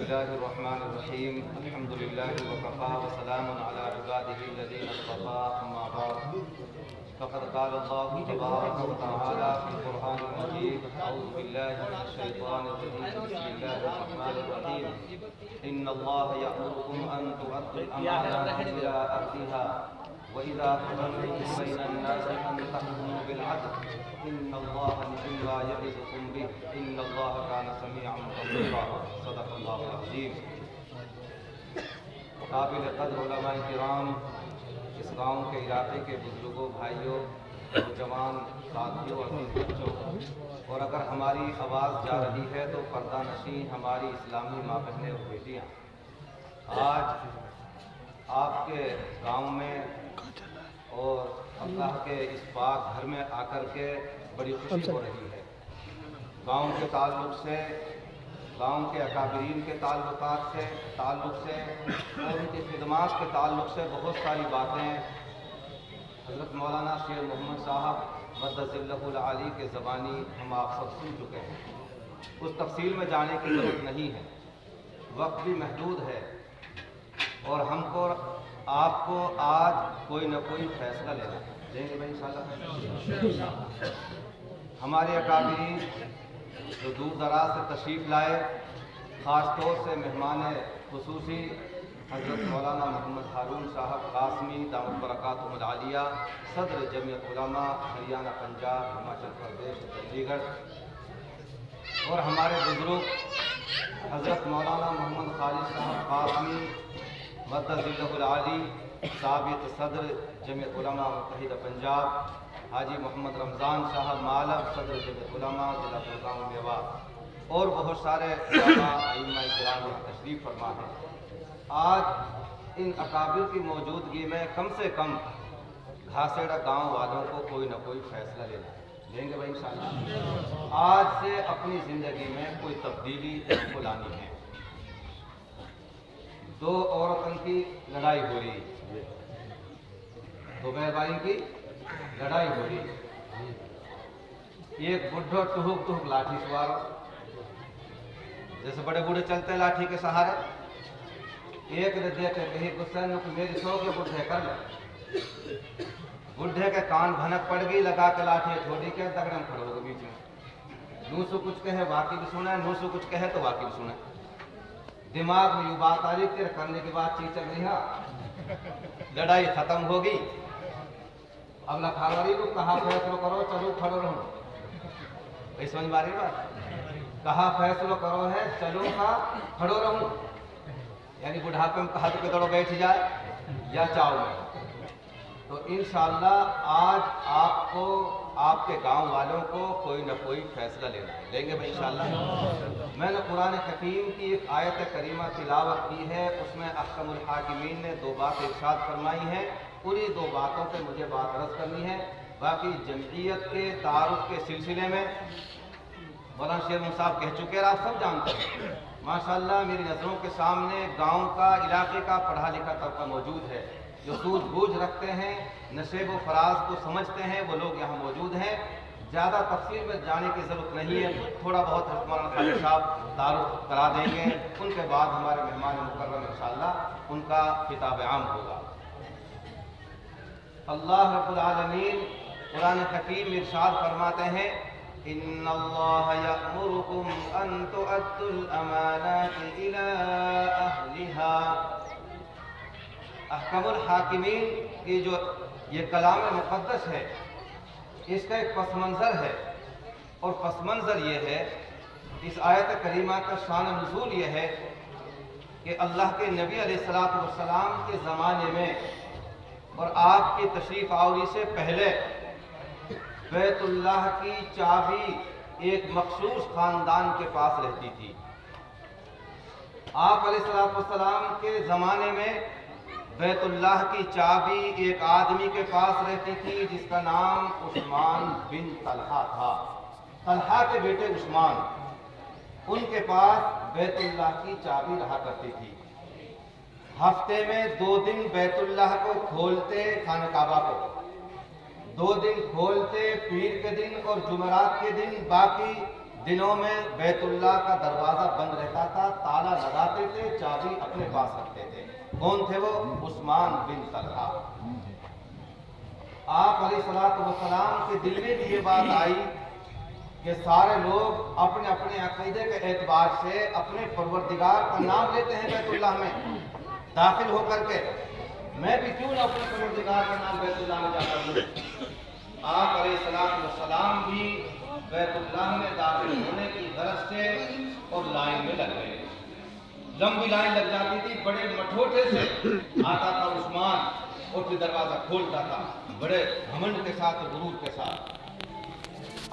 الله الرحمن الرحيم الحمد لله وكفى وسلام على عباده الذين اصطفى أما بعد فقد قال الله تبارك وتعالى في القرآن المجيد أعوذ بالله من الشيطان الرجيم بسم الله الرحمن الرحيم إن الله يأمركم أن تؤدوا الأمانات إلى أهلها وإذا حكمتم بين الناس أن تحكموا بالعدل إن الله نعم ما يعظكم به إن الله كان سميعا بصيرا صدق الله العظيم. قابل قدر علماء کرام، اس گاؤں کے علاقے کے بزرگوں، بھائیوں، نوجوان ساتھیوں، عزیز بچوں، اور اگر ہماری آواز جا رہی ہے تو پردہ نشین ہماری اسلامی ماں بہنیں اور بیٹیاں، آج آپ کے گاؤں میں اور اللہ کے اس پاک گھر میں آ کر کے بڑی خوشی ہو رہی ہے. گاؤں کے تعلق سے، گاؤں کے اکابرین کے تعلق سے اور ان کی خدمات کے تعلق سے بہت ساری باتیں حضرت مولانا شیر محمد صاحب مدد اللہ العالی کے زبانی ہم آپ سب سن چکے ہیں. اس تفصیل میں جانے کی ضرورت نہیں ہے، وقت بھی محدود ہے اور ہم کو آپ کو آج کوئی نہ کوئی فیصلہ لینا ہے. دیں گے بھائی انشاءاللہ. ہمارے اکابرین جو دور دراز سے تشریف لائے، خاص طور سے مہمان خصوصی حضرت مولانا محمد ہارون صاحب قاسمی دامت برکاتہم العالیہ، صدر جمعیت علماء ہریانہ، پنجاب، ہماچل پردیش، چندی گڑھ، اور ہمارے بزرگ حضرت مولانا محمد خالد صاحب قاسمی مدد اللہ العالی، سابق صدر جمعیت علماء متحدہ پنجاب، حاجی محمد رمضان صاحب مالب، صدر جمعیت علماء ضلع بلگام میوات، اور بہت سارے علماء ائمہ کرام تشریف فرما ہیں. آج ان اکابر کی موجودگی میں کم سے کم گھاسیڑا گاؤں والوں کو کوئی نہ کوئی فیصلہ لینا ہے. لیں گے بھائی انشاءاللہ. آج سے اپنی زندگی میں کوئی تبدیلی کو لانی ہے. دو عورتوں کی لڑائی ہو رہی، دو بہن بھائی کی لڑائی ہو رہی. ایک بڈھا ٹہک ٹہک لاٹھی سوار، جیسے بڑے بوڑھے چلتے ہیں لاٹھی کے سہارے. ایک نے دیکھے کہیں غصے میں کہ میری سو کے بڈھے کر لے. بڈھے کے کان بھنک پڑ گئی، لگا کے لاٹھی چھوڑی کے دگڑم کھڑے ہو گئے بیچ میں. نو سو کچھ کہے واقعی بھی سنا ہے، نو سو کچھ کہے تو واقعی بھی سنا ہے. دماغ میں یوں بات آ رہی، تیرے کرنے کی بات چیز چل رہی ہے. لڑائی ختم ہو گئی. اب لکھاوری کو کہا فیصلہ کرو، چلو کھڑو رہو. یہ سمجھ میں آ رہی بات؟ کہا فیصلہ کرو ہے، چلو کا کھڑو رہو. یعنی بڑھاپے میں کہا تو کہ دوڑو بیٹھ جائے یا چاؤ میں. تو انشاءاللہ آج آپ کو، آپ کے گاؤں والوں کو کوئی نہ کوئی فیصلہ لینا ہے. لیں گے بھائی انشاءاللہ. میں نے قرآن حکیم کی ایک آیت کریمہ تلاوت کی ہے، اس میں احکم الحاکمین نے دو باتیں ارشاد فرمائی ہیں. انہی دو باتوں پہ مجھے بات عرض کرنی ہے. باقی جمعیت کے تعارف کے سلسلے میں مولانا شیر محمد صاحب کہہ چکے ہیں، آپ سب جانتے ہیں. ماشاءاللہ میری نظروں کے سامنے گاؤں کا، علاقے کا پڑھا لکھا طبقہ موجود ہے، جو سوجھ بوجھ رکھتے ہیں، نشیب و فراز کو سمجھتے ہیں، وہ لوگ یہاں موجود ہیں. زیادہ تفصیل میں جانے کی ضرورت نہیں ہے، تھوڑا بہت مولانا خالد صاحب تعارف کرا دیں گے. ان کے بعد ہمارے مہمان مکرم انشاءاللہ ان کا خطاب عام ہوگا. اللہ رب العالمین قرآن حکیم میں ارشاد فرماتے ہیں، ان اللہ یأمرکم ان تؤدوا الامانات الی اہلہا. احکم الحاکمین کی جو یہ کلام مقدس ہے، اس کا ایک پس منظر ہے، اور پس منظر یہ ہے، اس آیت کریمہ کا شان نزول یہ ہے کہ اللہ کے نبی علیہ السلام کے زمانے میں اور آپ کی تشریف آوری سے پہلے بیت اللہ کی چابی ایک مخصوص خاندان کے پاس رہتی تھی. آپ علیہ السلام کے زمانے میں بیت اللہ کی چابی ایک آدمی کے پاس رہتی تھی جس کا نام عثمان بن طلحہ تھا. طلحہ کے بیٹے عثمان، ان کے پاس بیت اللہ کی چابی رہا کرتی تھی. ہفتے میں 2 دن بیت اللہ کو کھولتے، خانہ کعبہ کو 2 دن کھولتے، پیر کے دن اور جمعرات کے دن. باقی दिनों में बैतुल्लाह का दरवाजा बंद रहता था, ताला लगाते थे, चाबी अपने पास रखते थे। कौन थे वो? उस्मान बिन तलहा। आप अलैहिस्सलातु वस्सलाम के दिल में भी ये बात आई कि सारे लोग अपने अपने अकीदे के एतबार से अपने परवरदिगार का नाम लेते हैं बैतुल्लाह में दाखिल होकर के, मैं भी क्यों ना अपने परवरदिगार का नाम बैतुल्लाह में जाकर लूं। आप अलैहिस्सलातु वस्सलाम भी बैतुल्लाह में दाखिल होने की गरज से और लाइन में लग गए। लंबी लाइन लग जाती थी, बड़े मठोटे से आता था उस्मान और फिर दरवाजा खोलता था, बड़े घमंड के साथ और गुरूर के साथ।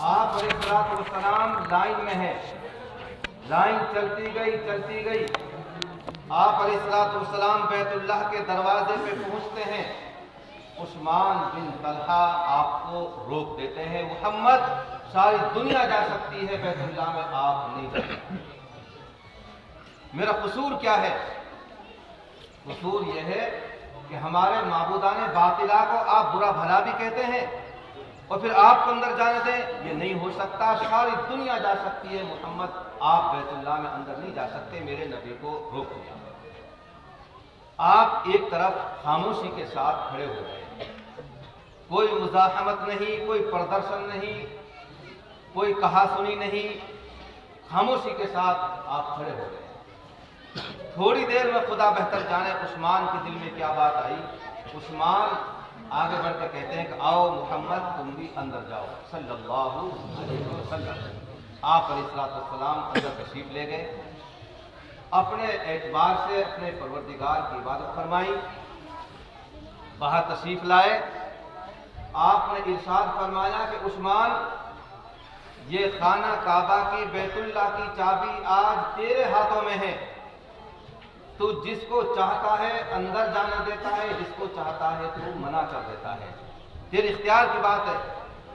आप अलैहिस्सलातु वस्सलाम लाइन में है, लाइन चलती गई। आप अलैहिस्सलातु वस्सलाम बैतुल्लाह के दरवाजे पे पहुंचते हैं। उस्मान बिन तलहा आपको रोक देते हैं, मुहम्मद सारी दुनिया जा सकती है, बैतुल्लाह में आप नहीं जा सकते। मेरा कसूर क्या है? कसूर यह है कि हमारे माबूदाने बातिला को आप बुरा भला भी कहते हैं और फिर आपको अंदर जाने दें, ये नहीं हो सकता, सारी दुनिया जा सकती है, मुहम्मद आप बैतुल्लाह में अंदर नहीं जा सकते, मेरे नबी को रोक दिया। आप एक तरफ खामोशी के साथ खड़े हो गए, कोई मुज़ाहमत नहीं, कोई प्रदर्शन नहीं, कोई कहा सुनी नहीं, खामोशी के साथ आप खड़े हो गए। थोड़ी देर में खुदा बेहतर जाने उस्मान के दिल में क्या बात आई। उस्मान आगे बढ़ के कहते हैं कि आओ मुहम्मद तुम भी अंदर जाओ सल्लल्लाहु अलैहि वसल्लम। आप अलैहिस्सलातु वस्सलाम अंदर तशरीफ ले गए, अपने एतबार से अपने परवरदिगार की इबादत फरमाई, बाहर तशरीफ लाए। आपने इरशाद फरमाया कि उस्मान ये खाना काबा की बैतुल्लाह की चाबी आज तेरे हाथों में है, तू जिसको चाहता है अंदर जाने देता है, जिसको चाहता है तू मना कर देता है, तेरे इख्तियार की बात है।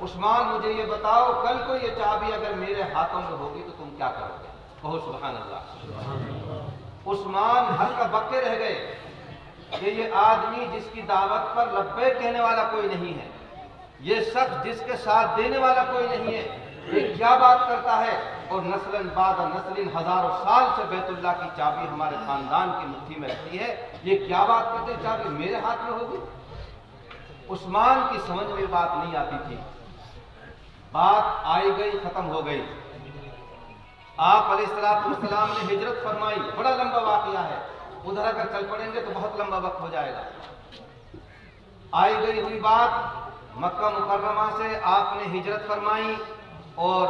उस्मान मुझे ये बताओ, कल को ये चाबी अगर मेरे हाथों में होगी तो तुम क्या करोगे? कहो सुभान अल्लाह। उस्मान हल्का बक्के रह गए कि ये आदमी जिसकी दावत पर लब्बैक कहने वाला कोई नहीं है, ये शख्स जिसके साथ देने वाला कोई नहीं है, ये क्या बात करता है? और नस्लन बाद नस्लिन हजारों साल से बैतुल्लाह की चाबी हमारे खानदान की मुट्ठी में रहती है, ये क्या बात करते हैं चाबी मेरे हाथ में होगी? उस्मान की समझ में बात नहीं आती थी, बात आई गई खत्म हो गई। आप अलैहिस्सलातु वस्सलाम ने हिजरत फरमाई, बड़ा लंबा वाकया है, उधर अगर चल पड़ेंगे तो बहुत लंबा वक्त हो जाएगा। आई गई हुई बात, मक्का मुकर्रमा से आपने हिजरत फरमाई और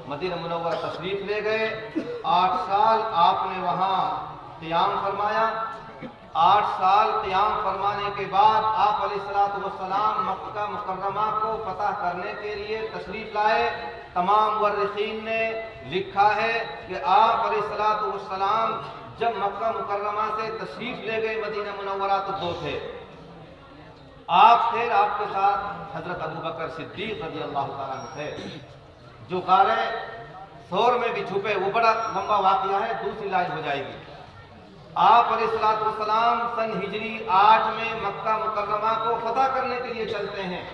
मदीना मुनव्वरा तशरीफ ले गए। 8 साल आपने वहां क़ियाम फरमाया। 8 साल क़ियाम फरमाने के बाद आप अलैहिस्सलातु वस्सलाम मक्का मुकर्रमा को फतह करने के लिए तशरीफ लाए। तमाम मुअर्रिखीन ने लिखा है कि आप अलैहिस्सलातु वस्सलाम जब मक्का मुकर्रमा से तशरीफ ले गए मदीना मुनव्वरा तो 2 थे। आप थे, आपके साथ हजरत अबू बकर सिद्दीक रज़ियल्लाहु ताला अन्हु थे, जो गारे सौर में भी छुपे। वो बड़ा लंबा वाकया है, दूसरी लाइन हो जाएगी। आप अलैहिस्सलातु वस्सलाम सन हिजरी 8 में मक्का मुकर्रमा को फतह करने के लिए चलते हैं।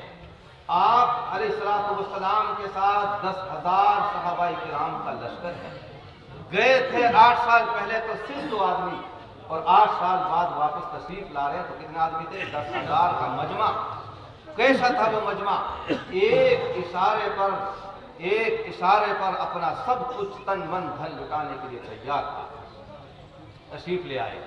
आप अलैहिस्सलातु वस्सलाम के साथ 10,000 सहाबाए किराम का लश्कर है। गए थे 8 साल पहले तो सिर्फ 2 आदमी, और 8 साल बाद वापस तशरीफ ला रहे तो कितने आदमी थे? 10,000 का मजमा। कैसा था वो मजमा? एक इशारे पर अपना सब कुछ तन मन धन लुटाने के लिए तैयार था। तशरीफ ले आए,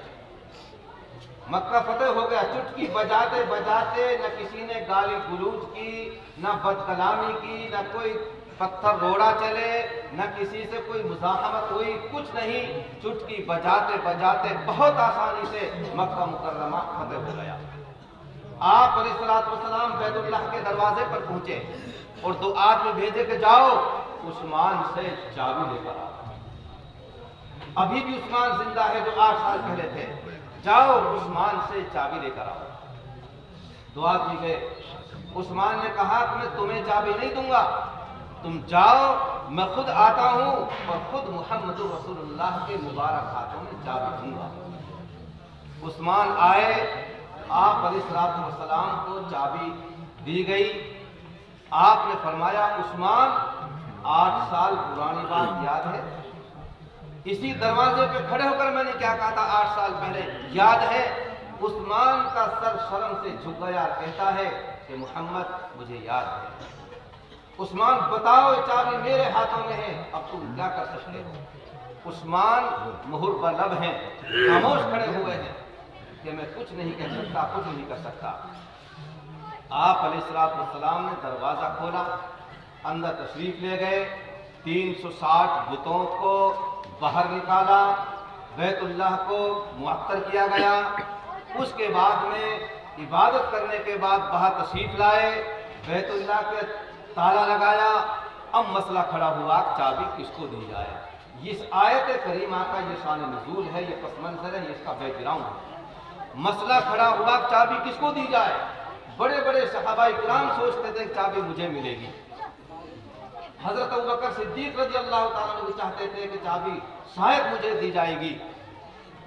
मक्का फतेह हो गया। चुटकी बजाते बजाते न किसी ने गाली गुलूज की, न बदकलामी की, न कोई पत्थर रोड़ा चले, न किसी से कोई मुज़ाहमत हुई, कुछ नहीं। चुटकी बजाते बजाते बहुत आसानी से मक्का मुकर्रमा फतेह हो गया। आप अलैहिस्सलातु वस्सलाम बैतुल्लाह के दरवाजे पर पहुंचे और 2 आदमी भेजे कि जाओ उस्मान से चाबी लेकर आओ। अभी भी उस्मान जिंदा है जो 8 साल पहले थे। जाओ उस्मान से चाबी लेकर आओ। 2 आदमी गए। उस्मान ने कहा कि मैं तुम्हें चाबी नहीं दूंगा, तुम जाओ, मैं खुद आता हूं और खुद मुहम्मद रसूलुल्लाह के मुबारक हाथों में चाबी दूंगा। उस्मान आए, आप अलैहिस्सलातु वस्सलाम को चाबी दी गई। आपने फरमाया उस्मान 8 साल पुरानी बात याद है? इसी दरवाजे पे खड़े होकर मैंने क्या कहा था 8 साल पहले, याद है? उस्मान का सर शर्म से झुक गया, कहता है कि मोहम्मद मुझे याद है। उस्मान बताओ, चाबी मेरे हाथों में है, अब तुम क्या कर सकते हो? उस्मान मुहर बलब हैं, खामोश खड़े हुए हैं कि मैं कुछ नहीं कह सकता, कुछ नहीं कर सकता। आप अलैहिस्सलाम ने दरवाजा खोला, अंदर तशरीफ ले गए, 360 बुतों को बाहर निकाला, बैतुल्लाह को मुअत्तर किया गया। उसके बाद में इबादत करने के बाद बाहर तशरीफ लाए, बैतुल्लाह के ताला लगाया। अब मसला खड़ा हुआ, चाबी किसको दी जाए? इस आयत करीमा का ये शान नुज़ूल है, ये पस मंज़र है, ये इसका बैकग्राउंड है। मसला खड़ा हुआ, चाबी किसको दी जाए? बड़े बड़े सहाबाए किराम सोचते थे चाबी मुझे मिलेगी। हजरत अबू बकर सिद्दीक रज़ी अल्लाह ताला अन्हु चाहते थे कि चाबी शायद मुझे दी जाएगी।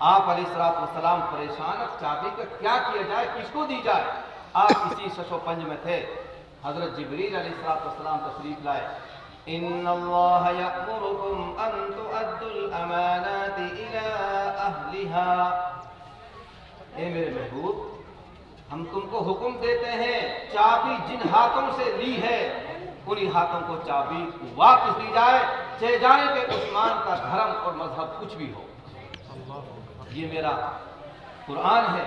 आप अलैहिस्सलाम परेशान, चाबी का क्या किया जाए, किसको दी जाए? आप इसी शशोपंज में थे, हजरत जिब्रील अलैहिस्सलाम तशरीफ लाए। इन्नल्लाह यअमुरुकुम अन तुअद्दुल अमानाति इला अहलिहा। ए मेरे महबूब, हम तुमको हुक्म देते हैं, चाबी जिन हाथों से ली है उन्हीं हाथों को चाबी वापस दी जाए, चाहे जाने के उस्मान का धर्म और मजहब कुछ भी हो। ये मेरा कुरान है,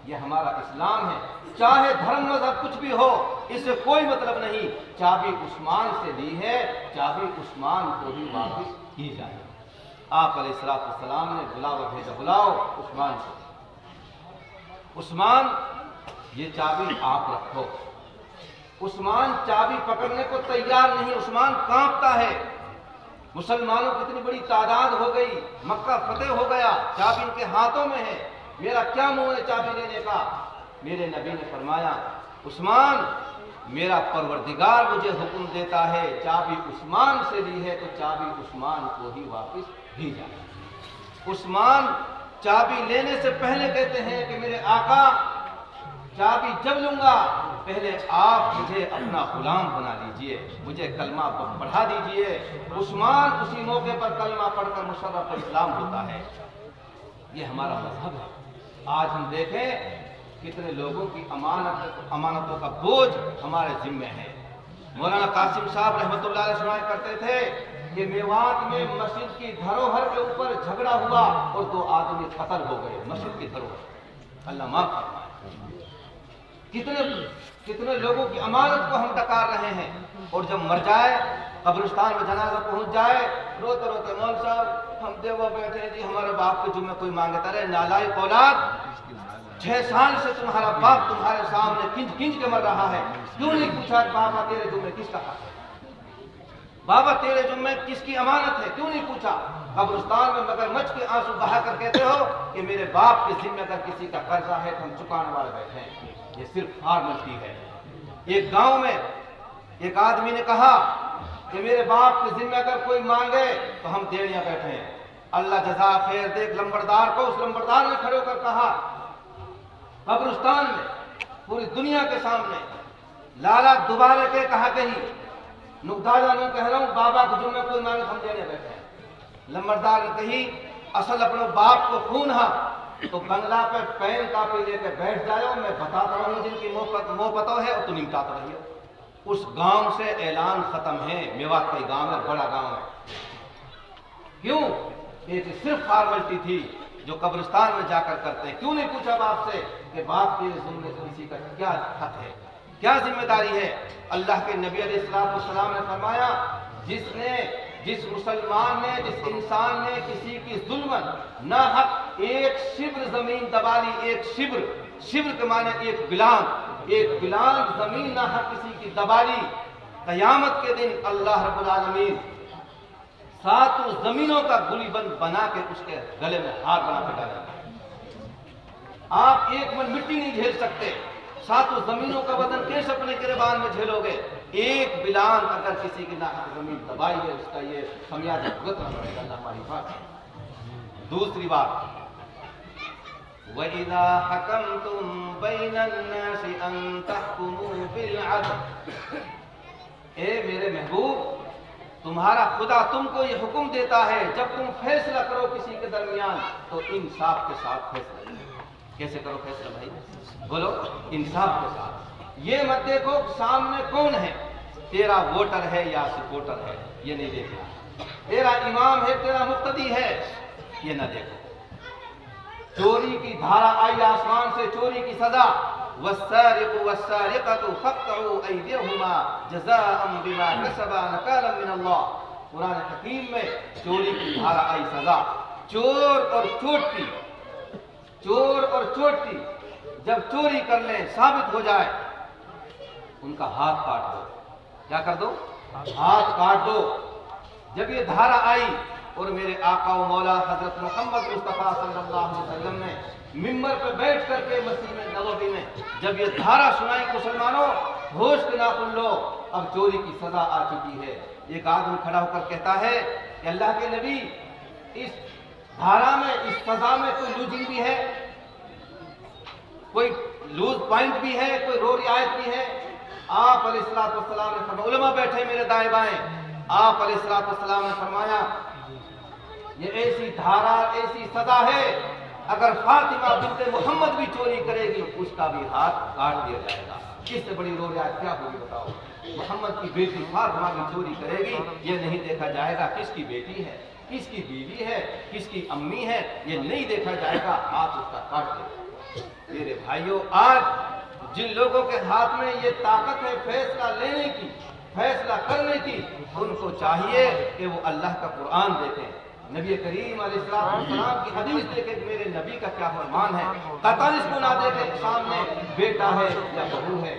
ये हमारा इस्लाम है, चाहे धर्म मजहब कुछ भी हो, इससे कोई मतलब नहीं। चाबी उस्मान से ली है, चाबी उस्मान को ही वापस की जाए। आप अलैहिस्सलाम ने बुलावा भेजा, बुलाओ उस्मान को। उस्मान, ये चाबी आप रखो। उस्मान चाबी पकड़ने को तैयार नहीं, उस्मान कांपता है। मुसलमानों की इतनी बड़ी तादाद हो गई, मक्का फतेह हो गया, चाबी इनके हाथों में है, मेरा क्या मुंह है चाबी लेने का? मेरे नबी ने फरमाया, उस्मान, मेरा परवरदिगार मुझे हुक्म देता है, चाबी उस्मान से ली है तो चाबी उस्मान को ही वापस दी जाए। उस्मान चाबी लेने से पहले कहते हैं कि मेरे आका, चाबी जब लूंगा पहले आप मुझे अपना गुलाम बना लीजिए, मुझे कलमा पढ़ा दीजिए। उस्मान उसी मौके पर कलमा पढ़कर मुशर्रफ इस्लाम होता है। ये हमारा मजहब है। आज हम देखें कितने लोगों की अमानतों का बोझ हमारे जिम्मे है। मौलाना कासिम साहब रहमतुल्लाह अलैह सुनाया करते थे कि मेवात में मस्जिद की धरोहर के ऊपर झगड़ा हुआ और 2 आदमी कत्ल हो गए, मस्जिद की धरोहर। अल्लाह माफ फरमाए। कितने लोगों की अमानत को हम डकार रहे हैं, और जब मर जाए, कब्रिस्तान में जनाजा पहुंच जाए, रोते रोते, मौल साहब हम देवो बैठे हैं जी, हमारे बाप के जुम्मे कोई मांगता रहे। नालायक औलाद, 6 साल से तुम्हारा बाप तुम्हारे सामने किंच किंच के मर रहा है, क्यों नहीं पूछा बाबा तेरे जुम्मे किसका हक है? बाबा तेरे जुम्मे किसकी अमानत है, क्यों नहीं पूछा? कब्रिस्तान में मगरमच्छ के आंसू बहा कर कहते हो कि मेरे बाप के जिम्मे अगर किसी का कर्जा है तो हम चुकाने वाले बैठे हैं। ये सिर्फ फॉर्मेलिटी है। एक गांव में एक आदमी ने कहा कि मेरे बाप के जिम्मे अगर कोई मांगे तो हम देड़ियां बैठे हैं। अल्लाह जज़ा खैर देख लंबरदार को। उस लंबरदार ने खड़े होकर कहा, कब्रिस्तान में पूरी दुनिया के सामने, लाला दोबारा के कहा कही, नुकदारा नहीं कह रहा हूं, बाबा के जुम्मे कोई मांगे हम देड़ियां बैठे हैं। लंबरदार ने कही, असल अपने बाप को खून हा तो बंगला पे पेन कापी लेकर बैठ जाओ, मैं बताता रहूं जिनकी मोह पतो है और तू निपटाता रहियो। उस गांव से ऐलान खत्म है। मेवात का गांव है, बड़ा गांव है। क्यों? ये सिर्फ फॉर्मेलिटी थी जो कब्रिस्तान में जाकर करते हैं। क्यों नहीं पूछा बाप से कि बाप के जिम्मे किसी का क्या हक है, क्या जिम्मेदारी है? अल्लाह के नबी अलैहिस्सलाम ने फरमाया, जिस मुसलमान ने, जिस इंसान ने किसी की जुल्मन ना हक एक शिब्र जमीन दबा ली, एक शिब्र के माने एक बिलान जमीन ना हक किसी की दबा ली, कयामत के दिन अल्लाह रब्बुल आलमीन 7 जमीनों का गुलीबंद बना के उसके गले में हार बना के डालेगा। आप एक मन मिट्टी नहीं झेल सकते, 7 जमीनों का वजन कैसे अपने गिरबान में झेलोगे? एक बिलान अगर किसी की नाहक जमीन दबाई है, उसका ये खमियाजा भुगतना पड़ेगा। अल्लाह हमारी बात। दूसरी बात, वइज़ा हकमतुम बैनन्नासि अन तहकुमू बिल अदल। ए मेरे महबूब, तुम्हारा खुदा तुमको ये हुक्म देता है जब तुम फैसला करो किसी के दरमियान तो इंसाफ के साथ फैसला करो। कैसे करो फैसला भाई? बोलो, इंसाफ के साथ। ये मत देखो सामने कौन है, तेरा वोटर है या सपोर्टर है, ये नहीं देखना। तेरा इमाम है, तेरा मुक्तदी है, ये ना देखो। चोरी की धारा आई आसमान से, चोरी की सजा, वस्सारिकु वस्सारिकतु फक्तउ अयदिहुमा जज़ाअन बिमा कसबा नकालन मिन अल्लाह। कुरान हकीम में चोरी की धारा आई सजा। चोर और चोटी, चोर और चोटी जब चोरी कर लें, साबित हो जाए, उनका हाथ काट दो। क्या कर दो? हाथ काट दो। जब ये धारा आई और मेरे आका व मौला हजरत मोहम्मद मुस्तफ़ा सल्लल्लाहु अलैहि वसल्लम ने मिंबर पे बैठ करके मस्जिद नबवी में जब ये धारा सुनाई, मुसलमानों होश के नाखुन लो, अब चोरी की सजा आ चुकी है। एक आदमी खड़ा होकर कहता है कि अल्लाह के नबी, इस धारा में, इस सजा में कोई लूजिंग भी है, कोई लूज पॉइंट भी है, कोई रो रियायत भी है? आप अलैहिस्सलातु वस्सलाम ने फरमाया, उलमा बैठे मेरे दाएं बाएं, आप अलैहिस्सलातु वस्सलाम ने फरमाया ये ऐसी धारा, ऐसी सजा है, अगर फातिमा बिन्ते मोहम्मद भी चोरी करेगी उसका भी हाथ काट दिया जाएगा। इससे बड़ी रो रियायत क्या होगी बताओ? मोहम्मद की बेटी फातिमा भी चोरी करेगी, ये नहीं देखा जाएगा किसकी बेटी है, किसकी बीवी है, किसकी अम्मी है, ये नहीं देखा जाएगा, हाथ उसका काट देगा। मेरे भाइयों, आज जिन लोगों के हाथ में ये ताकत है फैसला लेने की, फैसला करने की, उनको चाहिए कि वो अल्लाह का कुरान देखें, नबी करीम अलैहिस्सलाम की हदीस देखे कि मेरे नबी का क्या फरमान है। कतल इसको ना देखे, सामने बेटा है या बहू है,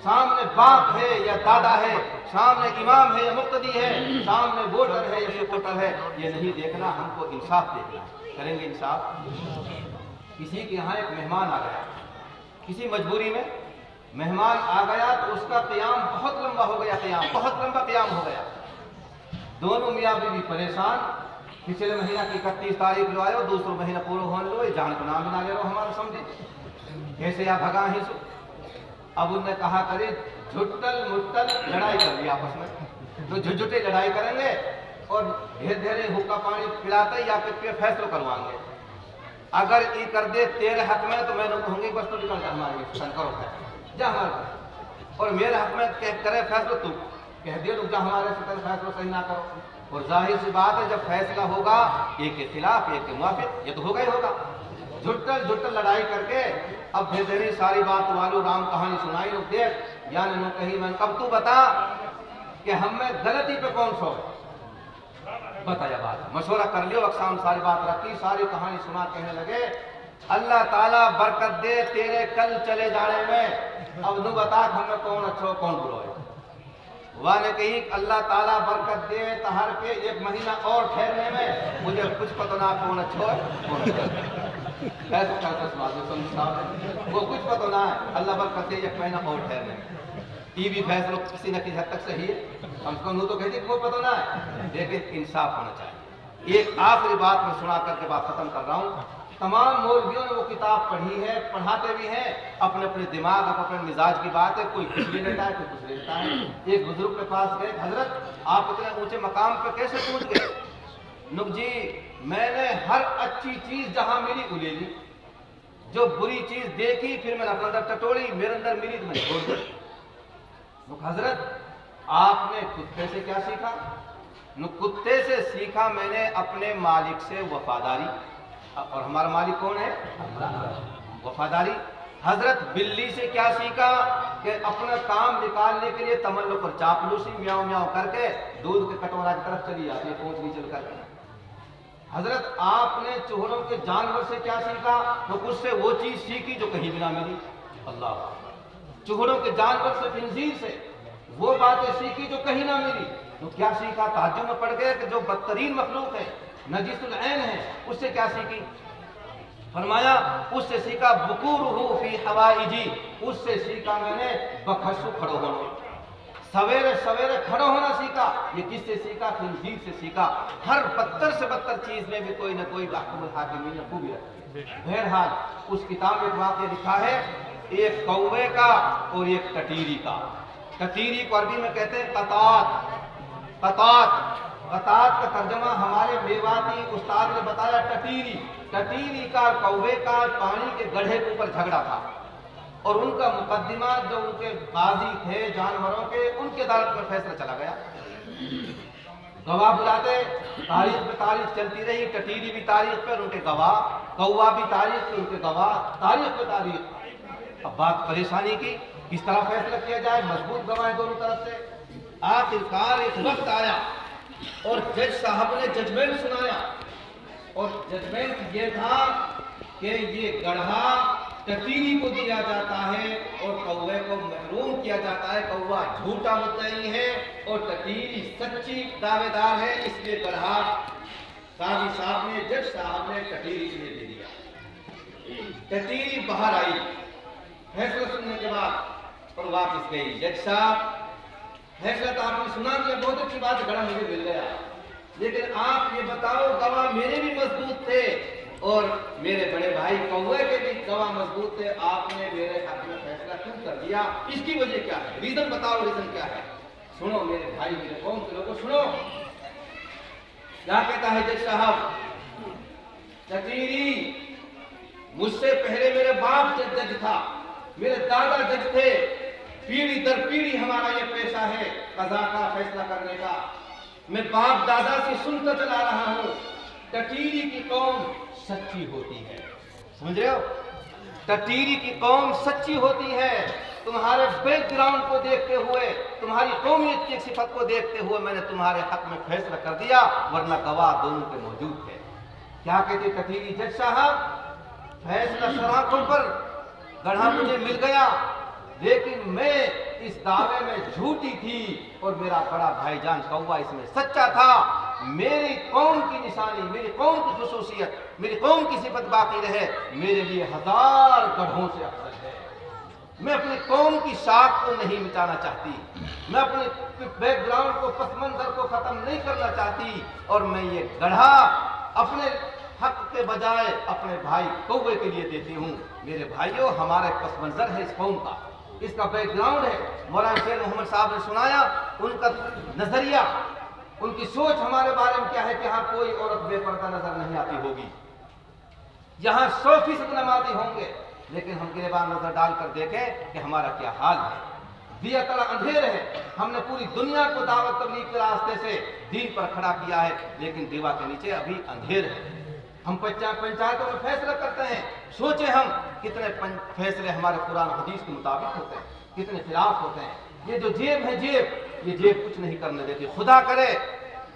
सामने बाप है या दादा है, सामने इमाम है या मुक्तदी है, सामने वोटर है या सपोर्टर है, ये नहीं देखना, हमको इंसाफ देखना। करेंगे इंसाफ? किसी के यहाँ एक मेहमान आ गया, किसी मजबूरी में मेहमान आ गया तो उसका क़याम बहुत लंबा हो गया, क़याम बहुत लंबा क़याम हो गया। दोनों मियाँ बीवी परेशान, पिछले महीना की 31 तारीख लो आयो, दूसरो महीना पूरा होने लो, जान को नाम भी ना ले लो हमारा, समझे कैसे या भगा ही सो। अब उनने कहा करे झुट्टल मुट्टल लड़ाई कर ली आपस में, तो झुझुटे लड़ाई करेंगे और ढेर ढेरे हुक्का पानी पिलाते या फिर फैसला करवाएंगे। अगर ये कर दे तेरे हक में तो मैं कहूँगी बस तो निकल जा हमारे करो जा हमारे, और मेरे हक में करे फैसला तू कह दिया रुक जा हमारे से फैसला सही ना करो। और जाहिर सी बात है जब फैसला होगा एक के खिलाफ एक के मुआफिक, ये तो होगा ही होगा। झुट्टल झुट्टल लड़ाई करके अब भेजरी सारी बात वालू राम कहानी सुनाई, लोग देख यानी नो कही मैं कब तू बता कि हम में गलती पे कौन सो बताया। बात मशवरा कर लियो, अक्साम सारी बात रखी, सारी कहानी सुना, कहने लगे अल्लाह ताला बरकत दे तेरे कल चले जाने में, अब तू बता हम में कौन अच्छा कौन बुरा है। वह ने कही अल्लाह ताला बरकत दे तहर के 1 महीना और ठहरने में, मुझे कुछ पता ना कौन अच्छा है वो कुछ पता ना है, अल्लाह बरकत दे 1 महीना और ठहरने में। ये भी फैसला किसी न किसी हद तक सही है, हम उसको तो कहते वो पता ना है, लेकिन इंसाफ होना चाहिए। एक आखिरी बात मैं सुना करके बात खत्म कर रहा हूँ। तमाम मौलवियों ने वो किताब पढ़ी है, पढ़ाते भी हैं, अपने अपने दिमाग अपने मिजाज की बात है, कोई कुछ ले लेता है कोई कुछ ले लेता है। एक बुजुर्ग के पास गए, हजरत आप इतने ऊंचे मकाम पे कैसे पहुंच गए? नुक जी मैंने हर अच्छी चीज जहां मिली वो ले ली, जो बुरी चीज देखी फिर मैंने अपने अंदर टटोली, मेरे अंदर मिली तो मैंने छोड़ दी। नुक हजरत आपने कुत्ते से क्या सीखा? नुक कुत्ते से सीखा मैंने अपने मालिक से वफादारी, और हमारा मालिक कौन है? वफादारी। हजरत बिल्ली से क्या सीखा कि अपना काम निकालने के लिए तमल्लुक और चापलूसी म्याऊं म्याऊं करके दूध के कटोरा की तरफ चली जाती है, पहुंच नीचे करके। हजरत आपने चूहों के जानवर से क्या सीखा? तो उससे वो चीज सीखी जो कहीं भी ना मिली। अल्लाह, चूहों के जानवर से खिंजीर से वो बातें सीखी जो कहीं ना मिली। तो क्या सीखा? ताज्जुब में पड़ गए कि जो बदतरीन मखलूक है, नजीसुल ऐन है, उससे क्या सीखी? फरमाया उससे सीखा बुकूरुहु फी हवाइजी, उससे सीखा मैंने बखसु खड़ो होना, सवेरे सवेरे खड़ो होना सीखा। ये किससे सीखा? खिंजीर से सीखा। हर बदतर से बदतर चीज में भी कोई ना कोई अहकामुल हाकिमीन ने खूबी रखी है। बहरहाल उस किताब में एक वाक़या लिखा है, एक कौवे का और एक टटीरी का। टटीरी को अरबी में कहते हैं कतात, कतात। कतात का तर्जमा हमारे मेवाती उस्ताद ने बताया टटीरी। टटीरी का कौवे का पानी के गड्ढे के ऊपर झगड़ा था और उनका मुकदमा जो उनके काजी थे जानवरों के, उनके अदालत में फैसला चला गया। गवाह बुलाते, तारीख पे तारीख चलती रही, टटीरी भी तारीख पे, उनके गवाह, कौवा भी तारीख पे, उनके गवाह, तारीख पे तारीख। अब बात परेशानी की, किस तरह फैसला किया जाए, मजबूत गवाह दोनों तरफ से। आखिरकार एक वक्त आया और जज साहब ने जजमेंट सुनाया और जजमेंट ये था कि ये गढ़ा टटीरी को दिया जाता है और कौवे को महरूम किया जाता है। कौवा झूठा मुद्दई है और टटीरी सच्ची दावेदार है, इसलिए गढ़ा काजी साहब ने, जज साहब ने टटीरी के लिए दे दिया। टटीरी बाहर आई फैसला सुनने के बाद और वापस गई। जज साहब, फैसला तो आपने सुना दिया, बहुत अच्छी बात, गढ़ा मुझे मिल गया, लेकिन आप ये बताओ गवाह मेरे भी मजबूत थे और मेरे बड़े भाई कौवे के भी गवाह मजबूत थे, आपने मेरे हक में फैसला क्यों कर दिया, इसकी वजह क्या है, रीजन बताओ, रीजन क्या है। सुनो मेरे भाई, मेरे कौम के लोगों, सुनो क्या कहता है जज साहब। टटीरी, मुझसे पहले मेरे बाप जज था, मेरे दादा जज थे, पीढ़ी दर पीढ़ी हमारा ये पेशा है कज़ा का फैसला करने का, मैं बाप दादा से सुनता चला रहा हूं। टटीरी की कौम सच्ची होती है, समझ रहे हो, टटीरी की कौम सच्ची होती है। तुम्हारे बैकग्राउंड को देखते हुए, तुम्हारी कौमियत की सिफत को देखते हुए मैंने तुम्हारे हक में फैसला कर दिया, वरना गवाह दोनों के मौजूद थे। क्या कहते टटीरी, जज साहब फैसला सराखों पर गढ़ा मुझे मिल गया, लेकिन मैं इस दावे में झूठी थी और मेरा बड़ा भाईजान कौवा इसमें सच्चा था। मेरी कौम की निशानी, मेरी कौम की खुसूसियत, मेरी कौम की सिफत बाकी रहे, मेरे लिए 1000 गढ़ों से अफजल है। मैं अपनी कौम की शाख को नहीं मिटाना चाहती, मैं अपने बैकग्राउंड को, पस मंजर को खत्म नहीं करना चाहती, और मैं ये गढ़ा अपने हक के बजाय अपने भाई कौवे के लिए देती हूँ। मेरे भाइयों, हमारा एक पस मंजर है इस कौम का, इसका बैकग्राउंड है। मौलाना शेर मोहम्मद साहब ने सुनाया, उनका नजरिया, उनकी सोच हमारे बारे में क्या है कि यहाँ कोई औरत बेपर्दा नजर नहीं आती होगी, यहाँ 100% नमाजी होंगे, लेकिन हम गिरबान नजर डालकर देखें कि हमारा क्या हाल है। दिया तला अंधेर है, हमने पूरी दुनिया को दावत तबलीग के रास्ते से दीन पर खड़ा किया है, लेकिन दीवा के नीचे अभी अंधेर है। हम पंचायतों में फैसला करते हैं, सोचे हम कितने फैसले हमारे कुरान हदीस के मुताबिक होते हैं, कितने खिलाफ होते हैं। ये जो जेब है, जेब, ये जेब कुछ नहीं करने देती। खुदा करे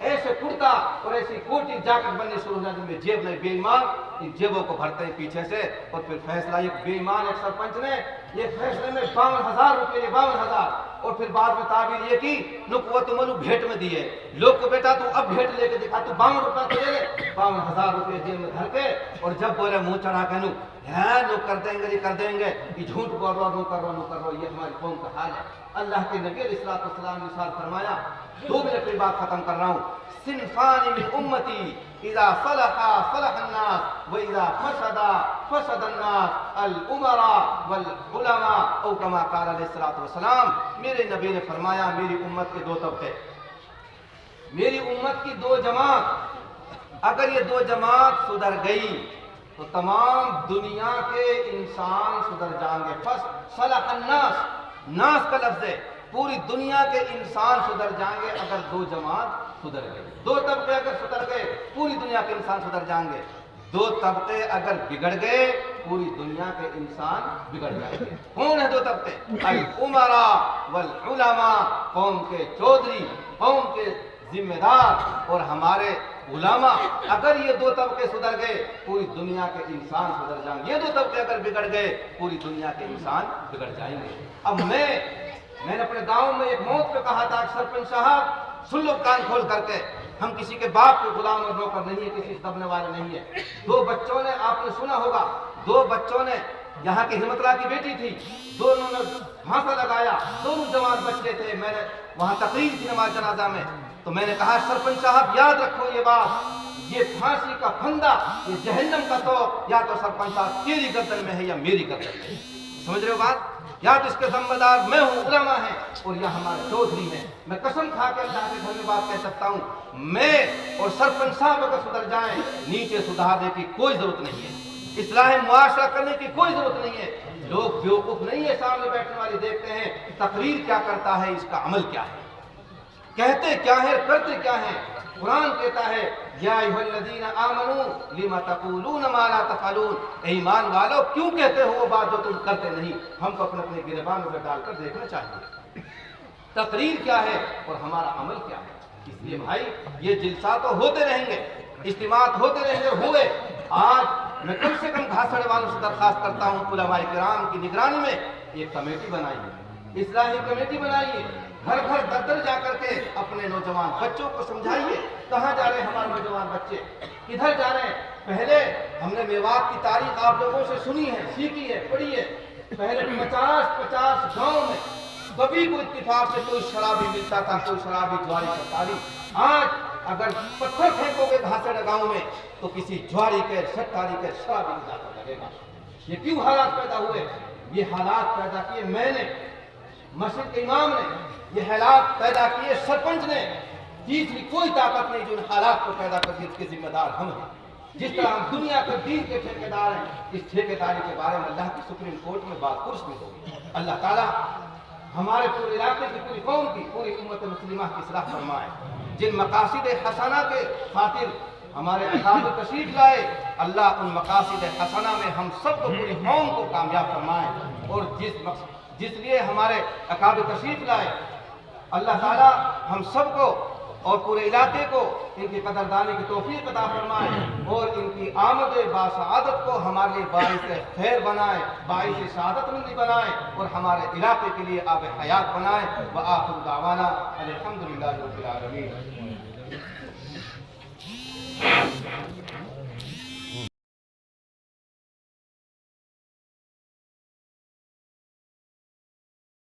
ऐसे कुर्ता और ऐसी कोटी जैकेट बनने शुरू हो जाती है, जेब नहीं, बेईमान इन जेबों को भरते हैं पीछे से, और फिर फैसला, एक बेईमान एक सरपंच ने ये फैसले में 52,000 रुपये, 52,000, और फिर बाद में ताबीर ये की, नुकवत मनु भेंट में दिए लोग को, बेटा तू अब भेंट लेके दिखा, तू 52 रुपया तो ले ले, 52,000 रुपये जेब में धर के, और जब बोले मुंह चढ़ा के नू है नो कर देंगे, कर देंगे, ये झूठ बोल रहा, नो कर रहा, ये हमारी कौम का हाल है। अल्लाह के नबी अलैहिस्सलाम ने साथ फरमाया, 2 मिनट की बात खत्म कर रहा हूँ, सिनफानी मिन उम्मती इज़ा सलहा सलहा अन्नास व इज़ा फसदा फसदा अन्नास अल उमरा वल उलमा, औ कमा क़ाल अलैहिस्सलातु वस्सलाम। मेरे नबी ने फरमाया, मेरी उम्मत के 2 तबके, मेरी उम्मत की 2 जमात, अगर ये 2 जमात सुधर गई तो तमाम दुनिया के इंसान सुधर जाएंगे। फस सलह अन्नास, नास का लफ्ज़ है, पूरी दुनिया के इंसान सुधर जाएंगे अगर 2 जमात सुधर गए। 2 तबके अगर सुधर गए, पूरी दुनिया के इंसान सुधर जाएंगे। 2 तबके अगर बिगड़ गए, पूरी दुनिया के इंसान बिगड़ जाएंगे। कौन है 2 तबके? अल उमरा वल उलमा, कौम के चौधरी, कौम के जिम्मेदार और हमारे उलमा। अगर ये 2 तबके सुधर गए, पूरी दुनिया के इंसान सुधर जाएंगे। ये 2 तबके अगर बिगड़ गए, पूरी दुनिया के इंसान बिगड़ जाएंगे। अब मैंने अपने गांव में एक मौत पे कहा था, सरपंच साहब सुन लो कान खोल करके, हम किसी के बाप के गुलाम और नौकर नहीं है, किसी से दबने वाले नहीं है। 2 बच्चों ने, आपने सुना होगा, 2 बच्चों ने, यहाँ की हिम्मतला की बेटी थी, दोनों ने फांसा लगाया, दोनों जवान बच्चे थे। मैंने वहाँ तकरीर थी नमाज जनाजा में, तो मैंने कहा सरपंच साहब याद रखो ये बात, ये फांसी का फंदा, ये जहन्नम का तो या तो सरपंच साहब तेरी गर्दन में है या मेरी गर्दन में है। समझ रहे हो बात? या तो इसके जिम्मेदार मैं हूँ, उलमा है, और या हमारे चौधरी हैं। मैं कसम खा के अल्लाह के घर में बात कह सकता हूँ, मैं और सरपंच साहब अगर सुधर जाएं, नीचे सुधारने की कोई जरूरत नहीं है, इस्लाह मुआशरा करने की कोई जरूरत नहीं है। लोग बेवकूफ नहीं है, सामने बैठने वाले देखते हैं तकरीर क्या करता है, इसका अमल क्या है, कहते क्या है, करते क्या है। कुरान कहता है या अय्युहल्लज़ीना आमनू लिमा तक़ूलून मा ला तफ़अलून, ईमान वालों क्यों कहते हो वो बात जो तुम करते नहीं। हमको अपने अपने गिरबान में डालकर देखना चाहिए तकरीर क्या है और हमारा अमल क्या है। इसलिए भाई ये जिलसा तो होते रहेंगे, इज्तिमात होते रहेंगे, हुए। आज मैं कम से कम घासड़े वालों से दरखास्त करता हूँ, उलमाए किराम की निगरानी में एक कमेटी बनाइए, इस्लाही कमेटी बनाइए, घर घर दर दर जाकर के अपने नौजवान बच्चों को समझाइए कहाँ जा रहे हैं हमारे नौजवान बच्चे, किधर जा रहे हैं। पहले हमने मेवात की तारीख आप लोगों से सुनी है, सीखी है, पढ़ी है। पहले 50-50 गाँव में कभी कोई इत्तिफाक से कोई शराबी मिलता था, कोई शराबी ज्वारी सत्तारी। आज अगर पत्थर फेंकोगे घासड़ गाँव में तो किसी ज्वारी के, सत्तारी के, शराबी का जाकर लगेगा। ये क्यों हालात पैदा हुए? ये हालात पैदा किए मैंने, मस्जिद के इमाम ने, ये हालात पैदा किए सरपंच ने। तीसरी कोई ताकत नहीं जो इन हालात को पैदा कर दी, इसके जिम्मेदार हम हैं। जिस तरह हम दुनिया के दीन के ठेकेदार हैं, इस ठेकेदारी के बारे में अल्लाह की सुप्रीम कोर्ट में बात पुरुष में होगी। अल्लाह ताला हमारे पूरे इलाके की, पूरी कौम की, पूरी उम्मत मुस्लिमा की इस्लाह फरमाए। जिन मकासिद हसना के खातिर हमारे अकाबिर तशरीफ लाए, अल्लाह उन मकासिद हसना में हम सब को, पूरी कौम को कामयाब फरमाए। और जिस लिए हमारे अकाबिर तशरीफ लाए, अल्लाह ताला हम सब को और पूरे इलाके को इनकी कदरदानी की तौफीक अता फरमाए और इनकी आमद बासआदत को हमारे लिए बाइस खैर बनाए, बाइस सआदतमंदी बनाए और हमारे इलाके के लिए आब हयात बनाए। व आखिर दावाना अल्हम्दुलिल्लाहि रब्बिल आलमीन।